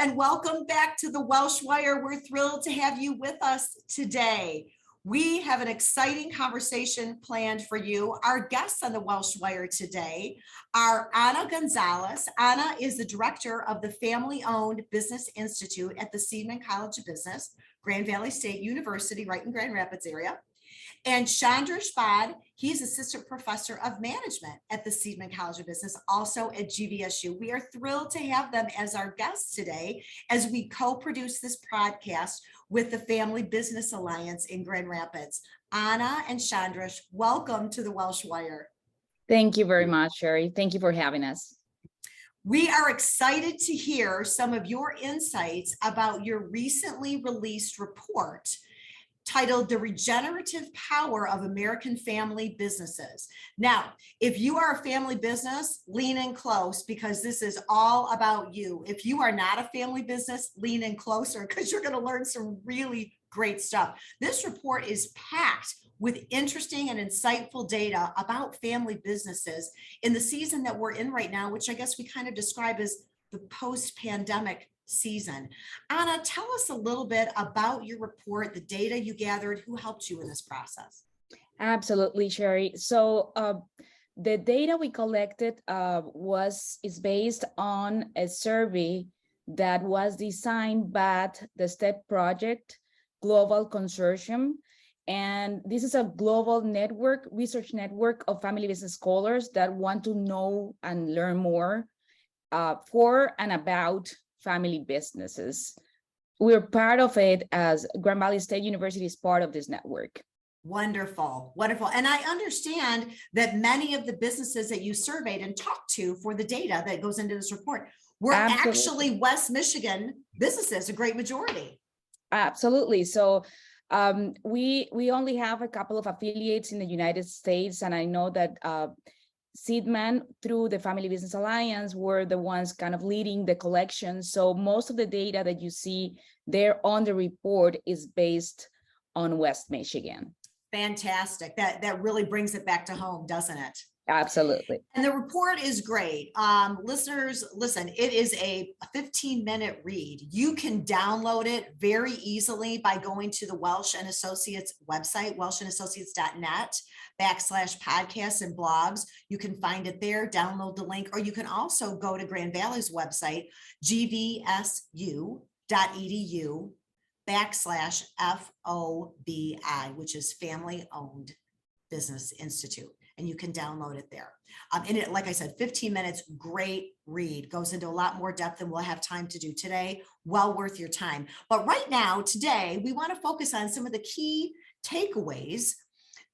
and welcome back to the Welsh Wire. We're thrilled to have you with us today. We have an exciting conversation planned for you. Our guests on the Welsh Wire today are Ana Gonzalez. Ana is the director of the family-owned Business Institute at the Seidman College of Business, Grand Valley State University, right in Grand Rapids area. And Chandresh Baid, he's assistant professor of management at the Seidman College of Business, also at GVSU. We are thrilled to have them as our guests today as we co-produce this podcast with the Family Business Alliance in Grand Rapids. Ana and Chandresh, welcome to the Welsh Wire. Thank you very much, Sheri. Thank you for having us. We are excited to hear some of your insights about your recently released report titled The Regenerative Power of American Family Businesses. Now, if you are a family business, lean in close because this is all about you. If you are not a family business, lean in closer because you're going to learn some really great stuff. This report is packed with interesting and insightful data about family businesses in the season that we're in right now, which I guess we kind of describe as the post-pandemic season. Ana, tell us a little bit about your report, the data you gathered, who helped you in this process. Absolutely, Sheri. So the data we collected is based on a survey that was designed by the STEP Project Global Consortium. And this is a global network, research network of family business scholars that want to know and learn more for and about family businesses. We're part of it as Grand Valley State University is part of this network. Wonderful, wonderful. And I understand that many of the businesses that you surveyed and talked to for the data that goes into this report were actually West Michigan businesses, a great majority. Absolutely. So we only have a couple of affiliates in the United States, and I know that Seidman, through the Family Business Alliance, were the ones kind of leading the collection. So most of the data that you see there on the report is based on West Michigan. Fantastic. That really brings it back to home, doesn't it? Absolutely. And the report is great. Listeners, listen, it is a 15-minute read. You can download it very easily by going to the Welsh and Associates website, welshandassociates.net/podcasts and blogs. You can find it there, download the link, or you can also go to Grand Valley's website, GVSU.edu/FOBI, which is Family Owned Business Institute. And you can download it there. And it, like I said, 15 minutes, great read, goes into a lot more depth than we'll have time to do today. Well worth your time. But right now, today, we want to focus on some of the key takeaways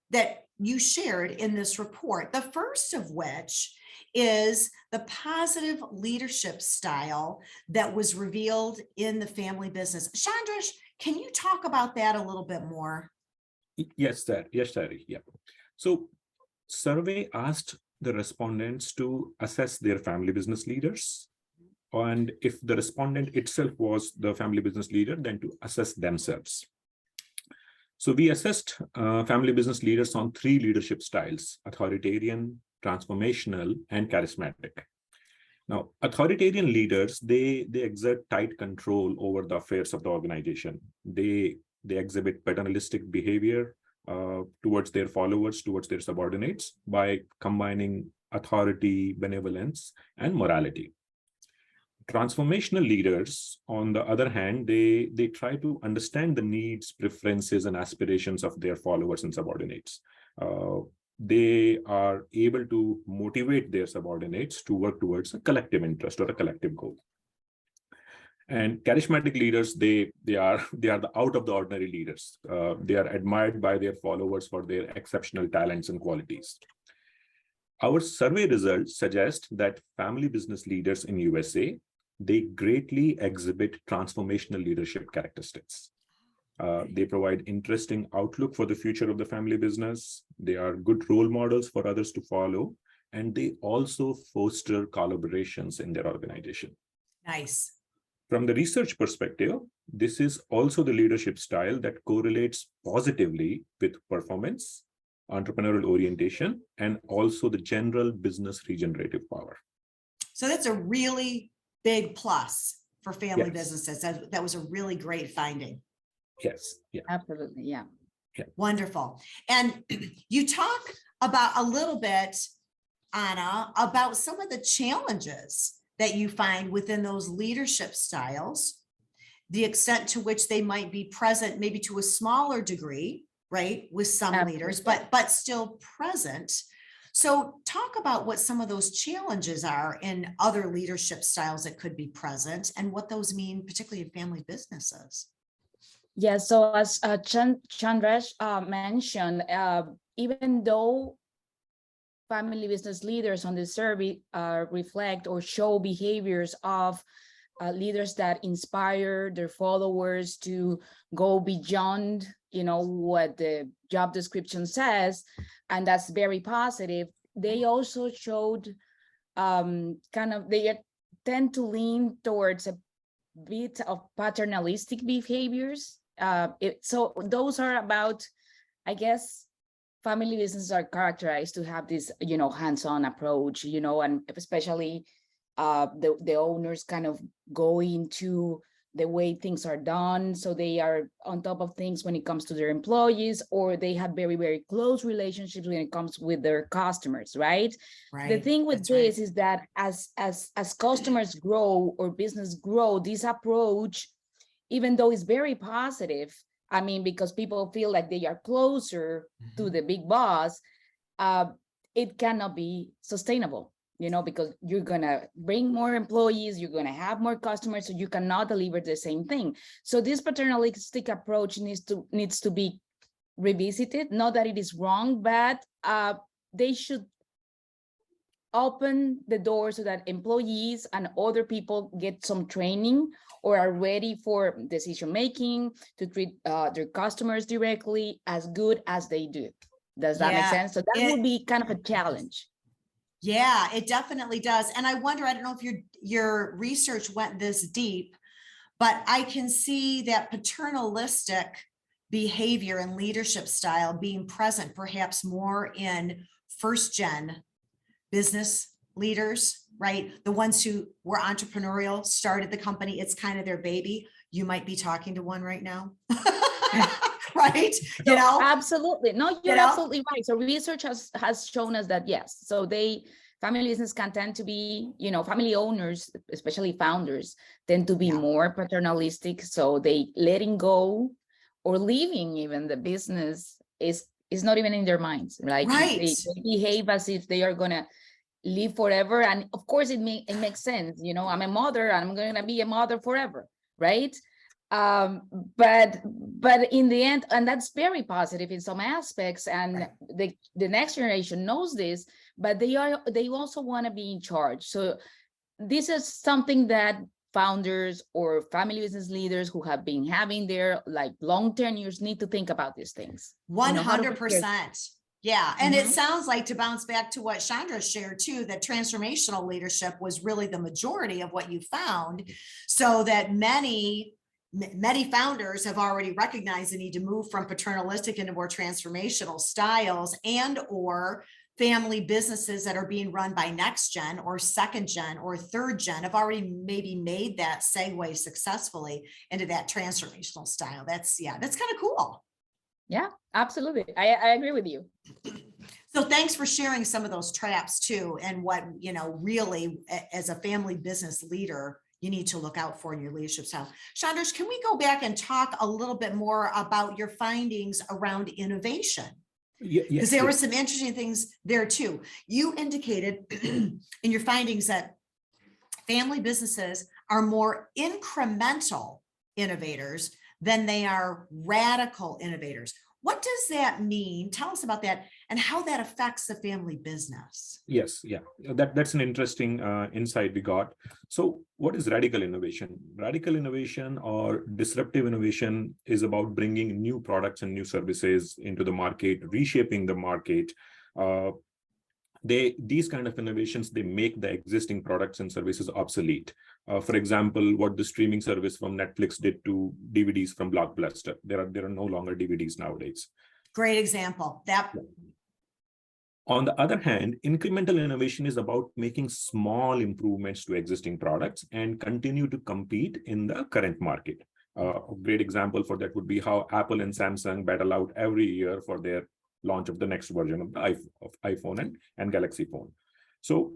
that you shared in this report. The first of which is the positive leadership style that was revealed in the family business. Chandresh, can you talk about that a little bit more? Yes, sir. Yes, Sheri. Yeah. So survey asked the respondents to assess their family business leaders. And if the respondent itself was the family business leader, then to assess themselves. So we assessed family business leaders on 3 leadership styles: authoritarian, transformational, and charismatic. Now, authoritarian leaders, they exert tight control over the affairs of the organization. They exhibit paternalistic behavior towards their followers, towards their subordinates, by combining authority, benevolence, and morality. Transformational leaders, on the other hand, they try to understand the needs, preferences, and aspirations of their followers and subordinates. They are able to motivate their subordinates to work towards a collective interest or a collective goal. And charismatic leaders, they are the out of the ordinary leaders. They are admired by their followers for their exceptional talents and qualities. Our survey results suggest that family business leaders in USA, they greatly exhibit transformational leadership characteristics. They provide interesting outlook for the future of the family business. They are good role models for others to follow, and they also foster collaborations in their organization. Nice. From the research perspective, this is also the leadership style that correlates positively with performance, entrepreneurial orientation, and also the general business regenerative power. So that's a really big plus for family Yes. businesses. That was a really great finding. Yes. Yeah. Absolutely, yeah. Wonderful. And you talk about a little bit, Ana, about some of the challenges that you find within those leadership styles, the extent to which they might be present, maybe to a smaller degree, right, with some leaders, but still present. So talk about what some of those challenges are in other leadership styles that could be present and what those mean, particularly in family businesses. Yeah, so as Chandresh mentioned, even though family business leaders on the survey reflect or show behaviors of leaders that inspire their followers to go beyond, what the job description says, and that's very positive. They also showed they tend to lean towards a bit of paternalistic behaviors. So those are about, I guess, family businesses are characterized to have this, hands-on approach, and especially the owners kind of go into the way things are done. So they are on top of things when it comes to their employees, or they have very, very close relationships when it comes with their customers, right? The thing with this is that as customers grow or business grow, this approach, even though it's very positive, I mean, because people feel like they are closer to the big boss, it cannot be sustainable, because you're going to bring more employees, you're going to have more customers, so you cannot deliver the same thing. So this paternalistic approach needs to be revisited. Not that it is wrong, but they should open the door so that employees and other people get some training or are ready for decision making, to treat their customers directly as good as they do. Does that make sense? So that would be kind of a challenge. Yeah, it definitely does. And I wonder, I don't know if your research went this deep, but I can see that paternalistic behavior and leadership style being present perhaps more in first gen business leaders, right? The ones who were entrepreneurial, started the company, it's kind of their baby. You might be talking to one right now. Right? Absolutely. No, you're absolutely right. So research has shown us that, yes. So family business can tend to be, family owners, especially founders, tend to be more paternalistic. So they letting go or leaving even the business is not even in their minds, right? They behave as if they are going to live forever. And of course it makes sense. I'm a mother and I'm going to be a mother forever, right? But in the end, and that's very positive in some aspects, and the next generation knows this, but they also want to be in charge. So this is something that founders or family business leaders who have been having their long tenures need to think about these things. 100%. Yeah. And it sounds like, to bounce back to what Chandresh shared too, that transformational leadership was really the majority of what you found, so that many founders have already recognized the need to move from paternalistic into more transformational styles, and or family businesses that are being run by next gen or second gen or third gen have already maybe made that segue successfully into that transformational style. That's kind of cool. Yeah, absolutely. I agree with you. So thanks for sharing some of those traps too, and what, really as a family business leader, you need to look out for in your leadership style. Chandresh, can we go back and talk a little bit more about your findings around innovation? Because there were some interesting things there too. You indicated in your findings that family businesses are more incremental innovators than they are radical innovators. What does that mean? Tell us about that and how that affects the family business. Yes, yeah, that's an interesting insight we got. So what is radical innovation? Radical innovation or disruptive innovation is about bringing new products and new services into the market, reshaping the market. These kind of innovations, they make the existing products and services obsolete. For example, what the streaming service from Netflix did to DVDs from Blockbuster. There are no longer DVDs nowadays. Great example. On the other hand, incremental innovation is about making small improvements to existing products and continue to compete in the current market. A great example for that would be how Apple and Samsung battle out every year for their launch of the next version of the iPhone and Galaxy phone. So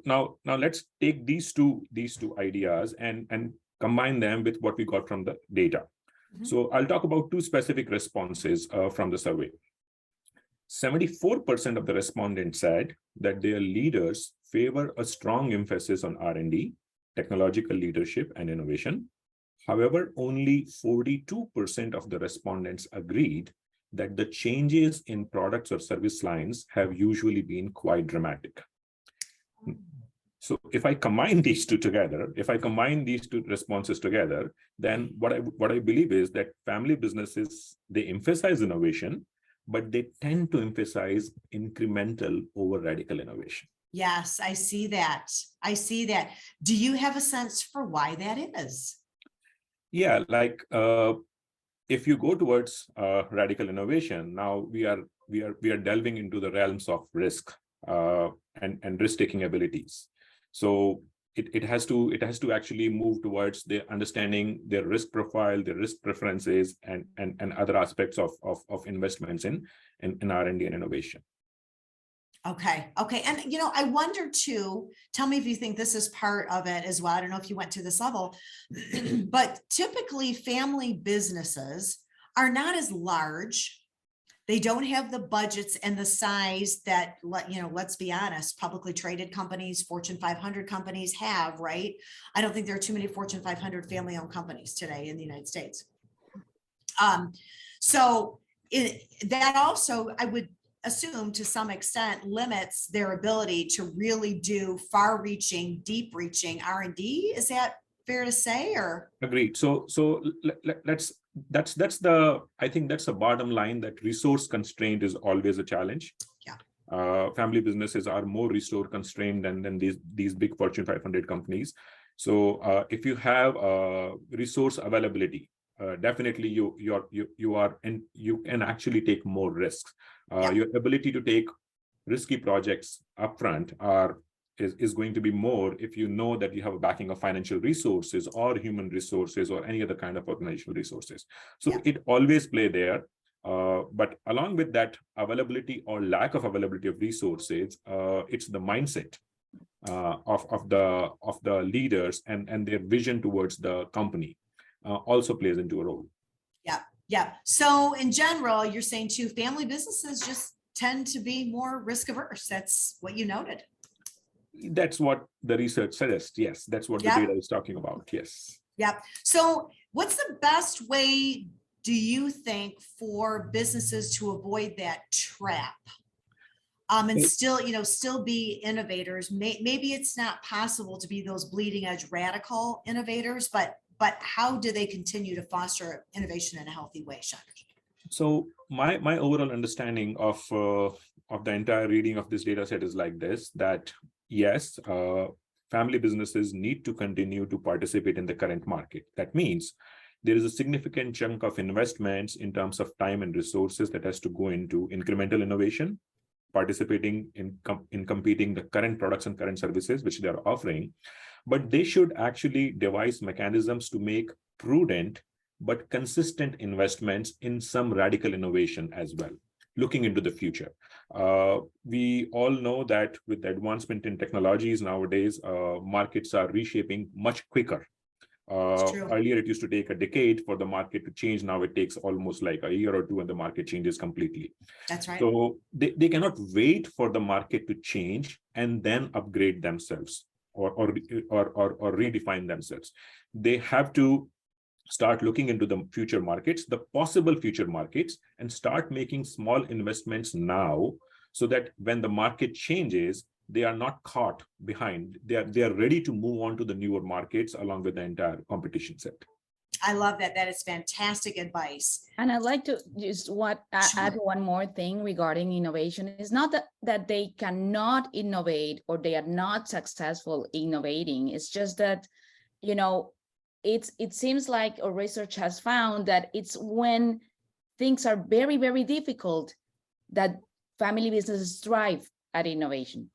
now let's take these two ideas and combine them with what we got from the data. Mhm. So I'll talk about two specific responses from the survey. 74% of the respondents said that their leaders favor a strong emphasis on R&D, technological leadership, and innovation. However, only 42% of the respondents agreed that the changes in products or service lines have usually been quite dramatic. So if I combine these two together, if I combine these two responses together, then what I believe is that family businesses, they emphasize innovation, but they tend to emphasize incremental over radical innovation. Yes, I see that. I see that. Do you have a sense for why that is? Yeah, like if you go towards radical innovation, now we are delving into the realms of risk and risk-taking abilities. So it has to actually move towards the understanding their risk profile, their risk preferences, and other aspects of investments in R&D and innovation. Okay. And, I wonder too, tell me if you think this is part of it as well. I don't know if you went to this level, but typically family businesses are not as large. They don't have the budgets and the size that, let's be honest, publicly traded companies, Fortune 500 companies have, right? I don't think there are too many Fortune 500 family-owned companies today in the United States. So that also, I would assume to some extent, limits their ability to really do far-reaching, deep-reaching R&D. Is that fair to say, or? Agreed. So I think that's the bottom line, that resource constraint is always a challenge. Yeah. Family businesses are more resource constrained than these big Fortune 500 companies. So if you have resource availability, definitely you can actually take more risks. Your ability to take risky projects upfront is going to be more if you know that you have a backing of financial resources or human resources or any other kind of organizational resources. So it always play there. But along with that availability or lack of availability of resources, it's the mindset of the leaders and their vision towards the company also plays into a role. Yeah. So in general, you're saying too, family businesses just tend to be more risk averse. That's what you noted. That's what the research suggests. Yes, that's what the data is talking about. Yes. Yeah. So what's the best way, do you think, for businesses to avoid that trap? And still be innovators. Maybe it's not possible to be those bleeding edge radical innovators, but how do they continue to foster innovation in a healthy way, Chandresh? So my overall understanding of the entire reading of this data set is like this, that yes, family businesses need to continue to participate in the current market. That means there is a significant chunk of investments in terms of time and resources that has to go into incremental innovation, participating in competing the current products and current services which they are offering. But they should actually devise mechanisms to make prudent but consistent investments in some radical innovation as well, looking into the future. We all know that with the advancement in technologies nowadays, markets are reshaping much quicker. Earlier, it used to take a decade for the market to change. Now it takes almost like a year or two and the market changes completely. That's right. So they cannot wait for the market to change and then upgrade themselves or redefine themselves. They have to start looking into the future markets, the possible future markets, and start making small investments now so that when the market changes, they are not caught behind. They are ready to move on to the newer markets along with the entire competition set. I love that. That is fantastic advice. And I'd like to just add one more thing regarding innovation. It's not that they cannot innovate or they are not successful innovating. It's just that, it seems like our research has found that it's when things are very, very difficult that family businesses thrive at innovating,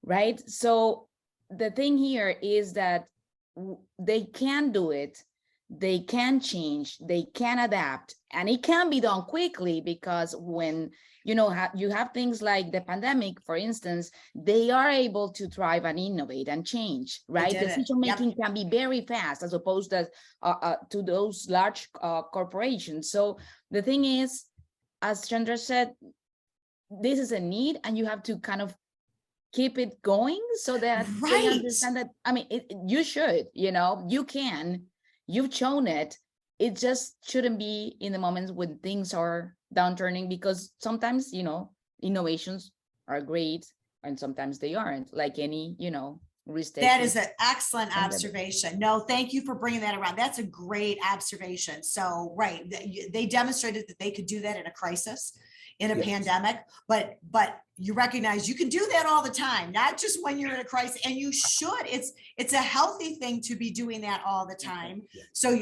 right? So the thing here is that they can do it, they can change, they can adapt, and it can be done quickly, because when you have things like the pandemic, for instance, they are able to thrive and innovate and change, right? Decision making can be very fast, as opposed to those large corporations. So the thing is, as Chandra said, this is a need, and you have to kind of keep it going so that they understand that, I mean, you should, you can, you've shown it. It just shouldn't be in the moments when things are downturning, because sometimes, innovations are great and sometimes they aren't, like any, risk. That is an excellent observation. No, thank you for bringing that around. That's a great observation. So, right, they demonstrated that they could do that in a crisis, in a pandemic, but you recognize you can do that all the time, not just when you're in a crisis, and you should. It's a healthy thing to be doing that all the time. So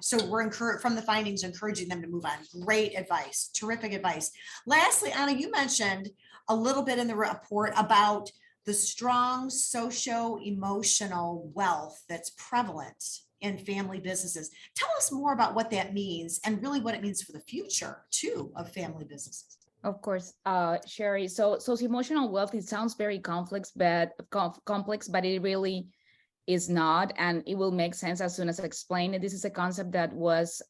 so we're from the findings, encouraging them to move on. Great advice, terrific advice. Lastly, Ana, you mentioned a little bit in the report about the strong socio-emotional wealth that's prevalent in family businesses. Tell us more about what that means, and really what it means for the future too of family businesses. Of course, Sheri. So socio-emotional wealth, it sounds very complex, but it really is not, and it will make sense as soon as I explain it. This is a concept that was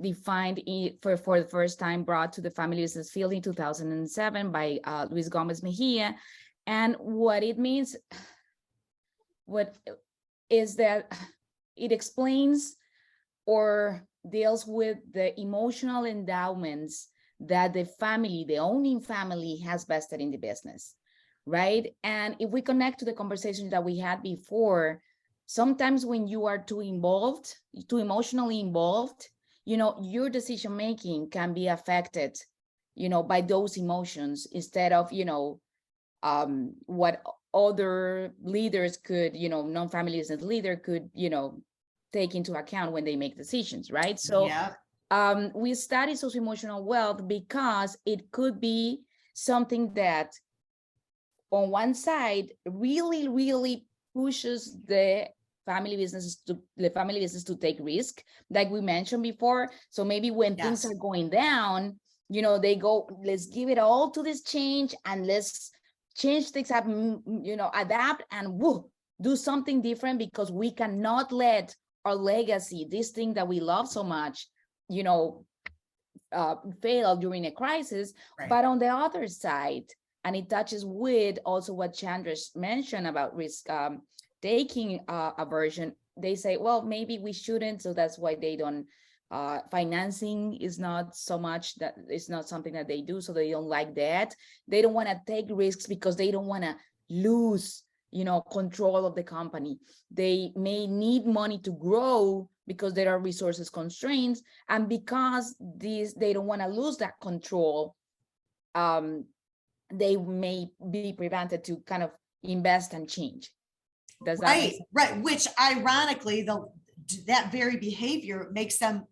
defined for the first time, brought to the family business field in 2007 by Luis Gomez Mejia. And what it means, is that it explains or deals with the emotional endowments that the owning family has vested in the business, right? And if we connect to the conversation that we had before, sometimes when you are too emotionally involved, your decision making can be affected, by those emotions, instead of, what other leaders could, non-family business leader could, take into account when they make decisions, right? So we study socio-emotional wealth because it could be something that on one side really, really pushes the family business to take risk, like we mentioned before. So maybe when things are going down, they go, let's give it all to this change, and let's change things up, adapt, and do something different, because we cannot let our legacy, this thing that we love so much, fail during a crisis. Right. But on the other side, and it touches with also what Chandresh mentioned about risk taking aversion, they say, well, maybe we shouldn't. So that's why they don't, financing is not so much, that it's not something that they do. So they don't like that. They don't want to take risks because they don't want to lose, control of the company. They may need money to grow because there are resources constraints. And because they don't want to lose that control, they may be prevented to kind of invest and change. Does that right? Which ironically, that very behavior makes them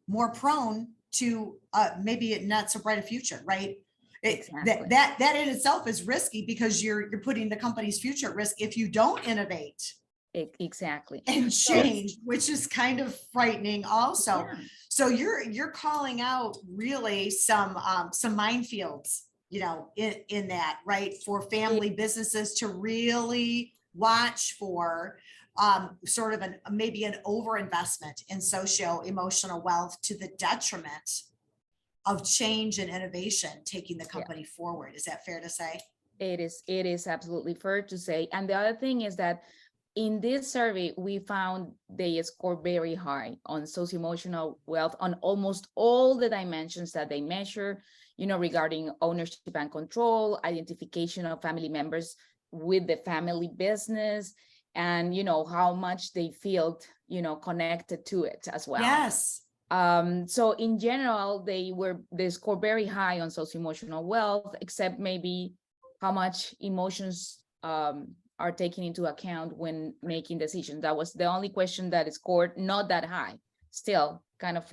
more prone to maybe not so bright a future, right? Exactly. That in itself is risky, because you're putting the company's future at risk if you don't innovate. Exactly. And change, which is kind of frightening also. Yeah. So you're calling out really some minefields, in that, right, for family businesses to really watch for, sort of maybe an overinvestment in socio-emotional wealth to the detriment of change and innovation, taking the company forward. Is that fair to say? It is absolutely fair to say. And the other thing is that in this survey, we found they score very high on socio-emotional wealth on almost all the dimensions that they measure, regarding ownership and control, identification of family members with the family business, and, how much they feel, connected to it as well. Yes. So in general, they score very high on socio-emotional wealth, except maybe how much emotions are taken into account when making decisions. That was the only question that scored not that high, still kind of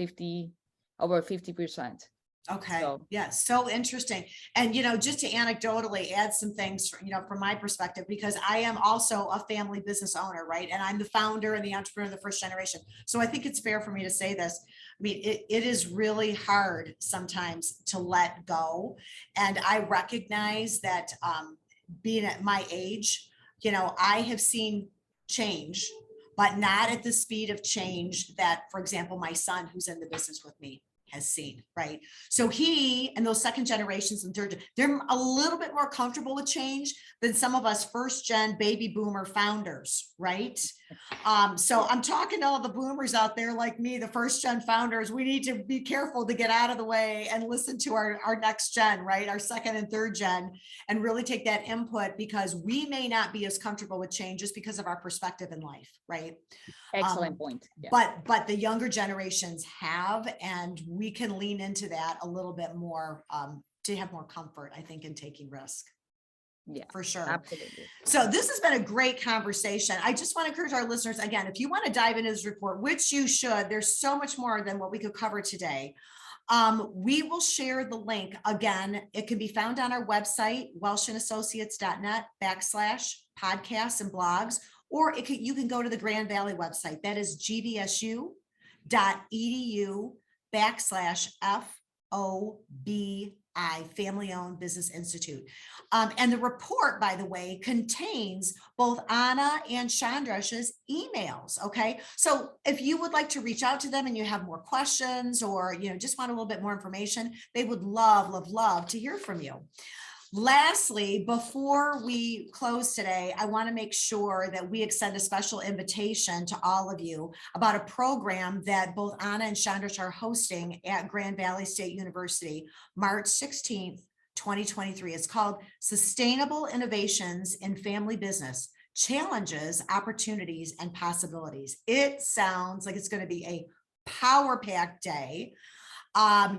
over 50%. Okay. So- Yeah. So interesting. And, just to anecdotally add some things, from my perspective, because I am also a family business owner, right? And I'm the founder and the entrepreneur of the first generation. So I think it's fair for me to say this. I mean, it is really hard sometimes to let go. And I recognize that being at my age, I have seen change, but not at the speed of change that, for example, my son who's in the business with me has seen, right? So he and those second generations and third, they're a little bit more comfortable with change than some of us first gen baby boomer founders, right? So I'm talking to all the boomers out there like me, the first gen founders. We need to be careful to get out of the way and listen to our next gen, right? Our second and third gen, and really take that input, because we may not be as comfortable with change just because of our perspective in life, right? Excellent point. Yeah. But the younger generations have, and we can lean into that a little bit more to have more comfort, I think, in taking risk. Yeah, For sure. absolutely. So this has been a great conversation. I just want to encourage our listeners, again, if you want to dive into this report, which you should, there's so much more than what we could cover today. We will share the link. Again, it can be found on our website, welshandassociates.net/podcasts and blogs, or you can go to the Grand Valley website. That is gvsu.edu/FOBI, Family Owned Business Institute. And the report, by the way, contains both Ana and Chandresh's emails. Okay. So if you would like to reach out to them and you have more questions, or, just want a little bit more information, they would love to hear from you. Lastly, before we close today, I want to make sure that we extend a special invitation to all of you about a program that both Ana and Chandresh are hosting at Grand Valley State University, March 16th, 2023. It's called Sustainable Innovations in Family Business: Challenges, Opportunities, and Possibilities. It sounds like it's going to be a power-packed day.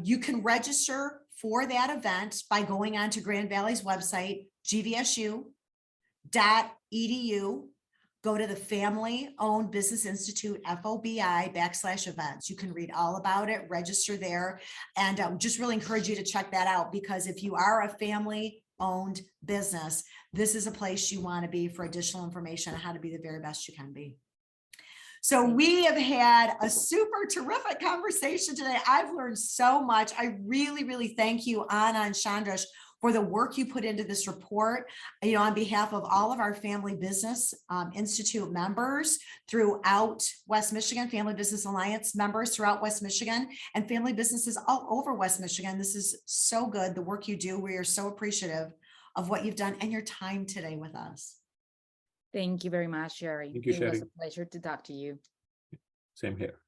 You can register for that event by going on to Grand Valley's website, gvsu.edu. Go to the Family Owned Business Institute, FOBI /events. You can read all about it, register there, and just really encourage you to check that out, because if you are a family owned business, this is a place you want to be for additional information on how to be the very best you can be. So we have had a super terrific conversation today. I've learned so much. I really thank you, Ana and Chandresh, for the work you put into this report, on behalf of all of our Family Business Institute members throughout West Michigan, Family Business Alliance members throughout West Michigan, and family businesses all over West Michigan. This is so good, the work you do. We are so appreciative of what you've done and your time today with us. Thank you very much, Sheri. Thank you, It was Sheri. a pleasure to talk to you. Same here.